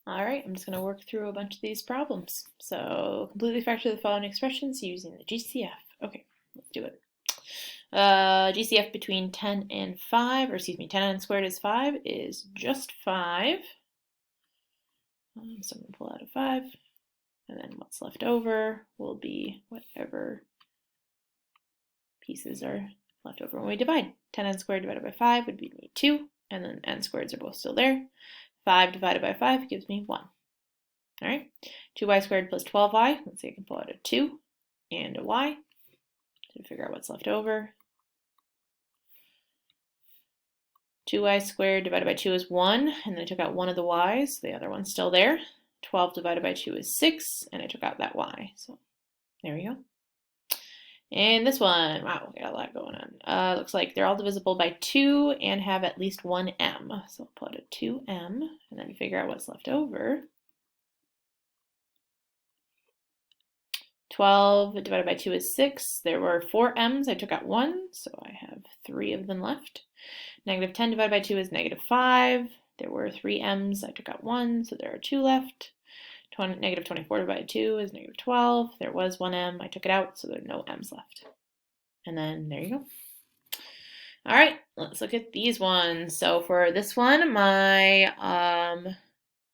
All right, I'm just going to work through a bunch of these problems. So completely factor the following expressions using the GCF. Okay, let's do it. GCF between 10 and 5, or excuse me, 10n squared is 5 is just 5. So I'm going to pull out a 5. And then what's left over will be whatever pieces are left over when we divide. 10n squared divided by 5 would be 2, and then n squareds are both still there. 5 divided by 5 gives me 1. All right, 2y squared plus 12y. Let's see, I can pull out a 2 and a y to figure out what's left over. 2y squared divided by 2 is 1, and then I took out one of the y's. The other one's still there. 12 divided by 2 is 6, and I took out that y. So there we go. And this one, wow, we got a lot going on. Looks like they're all divisible by 2 and have at least one m. So I'll put a 2m and then figure out what's left over. 12 divided by 2 is 6. There were 4 m's. I took out 1, so I have 3 of them left. Negative 10 divided by 2 is negative 5. There were 3 m's. I took out 1, so there are 2 left. Negative 24 divided by 2 is negative 12. There was 1 m. I took it out, so there are no m's left. And then there you go. All right, let's look at these ones. So for this one, my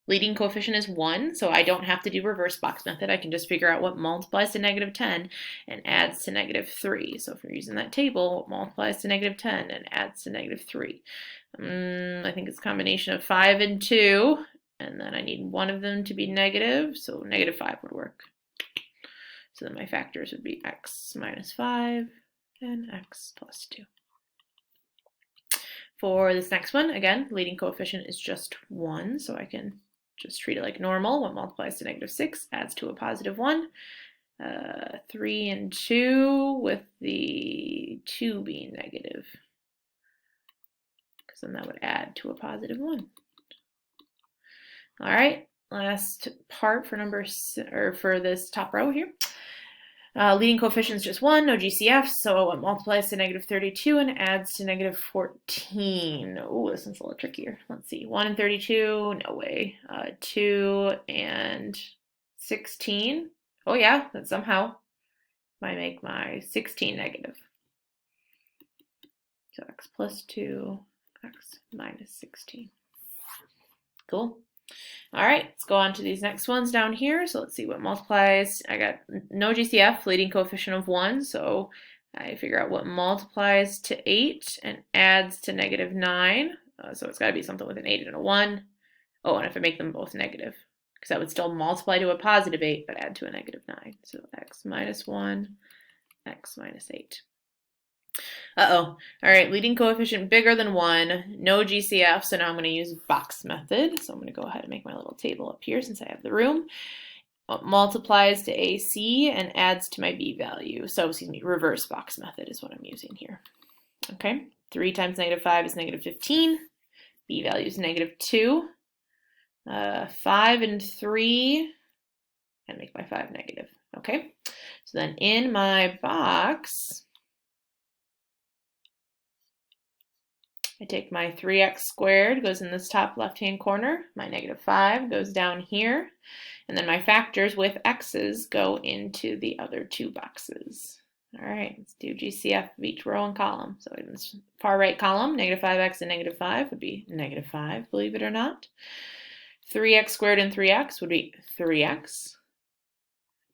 leading coefficient is 1, so I don't have to do reverse box method. I can just figure out what multiplies to negative 10 and adds to negative 3. So if we're using that table, what multiplies to negative 10 and adds to negative 3? I think it's a combination of 5 and 2, and then I need one of them to be negative, so negative 5 would work. So then my factors would be x minus 5 and x plus 2. For this next one, again, leading coefficient is just 1, so I can just treat it like normal. What multiplies to negative 6 adds to a positive 1. 3 and 2 with the 2 being negative, because then that would add to a positive 1. All right, last part for this top row here. Leading coefficient is just 1, no GCF, so it multiplies to negative 32 and adds to negative 14. Oh, this one's a little trickier. Let's see, 1 and 32, no way. 2 and 16. Oh yeah, that somehow might make my 16 negative. So x plus 2, x minus 16. Cool. All right, let's go on to these next ones down here. So let's see what multiplies. I got no GCF, leading coefficient of 1, so I figure out what multiplies to 8 and adds to negative 9. So it's got to be something with an 8 and a 1. Oh, and if I make them both negative, because that would still multiply to a positive 8, but add to a negative 9. So x minus 1, x minus 8. All right, leading coefficient bigger than 1, no GCF, so now I'm going to use box method. So I'm going to go ahead and make my little table up here since I have the room. What multiplies to AC and adds to my B value. So, excuse me, reverse box method is what I'm using here. Okay, 3 times negative 5 is negative 15. B value is negative 2. 5 and 3, and make my 5 negative. Okay, so then in my box, I take my 3x squared, goes in this top left-hand corner. My negative 5 goes down here. And then my factors with x's go into the other two boxes. All right, let's do GCF of each row and column. So in this far right column, negative 5x and negative 5 would be negative 5, believe it or not. 3x squared and 3x would be 3x.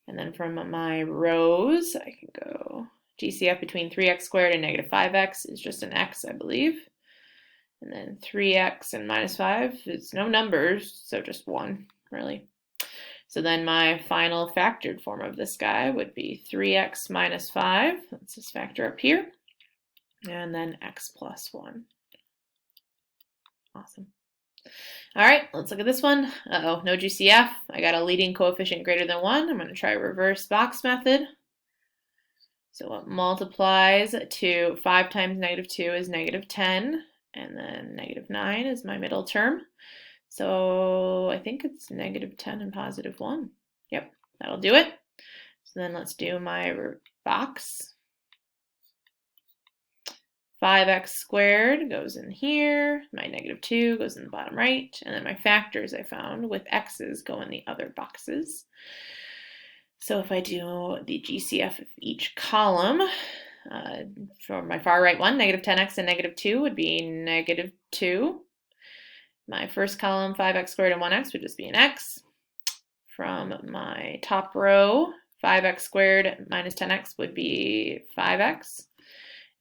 And then from my rows, I can go GCF between 3x squared and negative 5x is just an x, I believe. And then 3x and minus 5 is no numbers, so just 1, really. So then my final factored form of this guy would be 3x minus 5. That's this factor up here. And then x plus 1. Awesome. All right, let's look at this one. No GCF. I got a leading coefficient greater than 1. I'm going to try reverse box method. So what multiplies to 5 times negative 2 is negative 10. And then negative 9 is my middle term. So I think it's negative 10 and positive 1. Yep, that'll do it. So then let's do my box. 5x squared goes in here, my -2 goes in the bottom right, and then my factors I found with x's go in the other boxes. So if I do the GCF of each column, for my far right one, -10x and -2 would be -2. My first column, 5x squared and 1x, would just be an x. From my top row, 5x squared minus 10x would be 5x.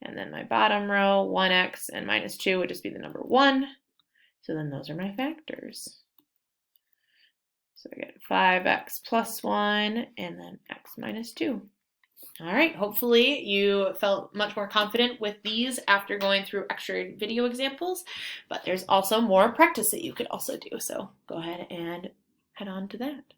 And then my bottom row, 1x and -2 would just be the number 1. So then those are my factors. So I get 5x plus 1 and then x minus 2. All right, hopefully you felt much more confident with these after going through extra video examples, but there's also more practice that you could also do. So go ahead and head on to that.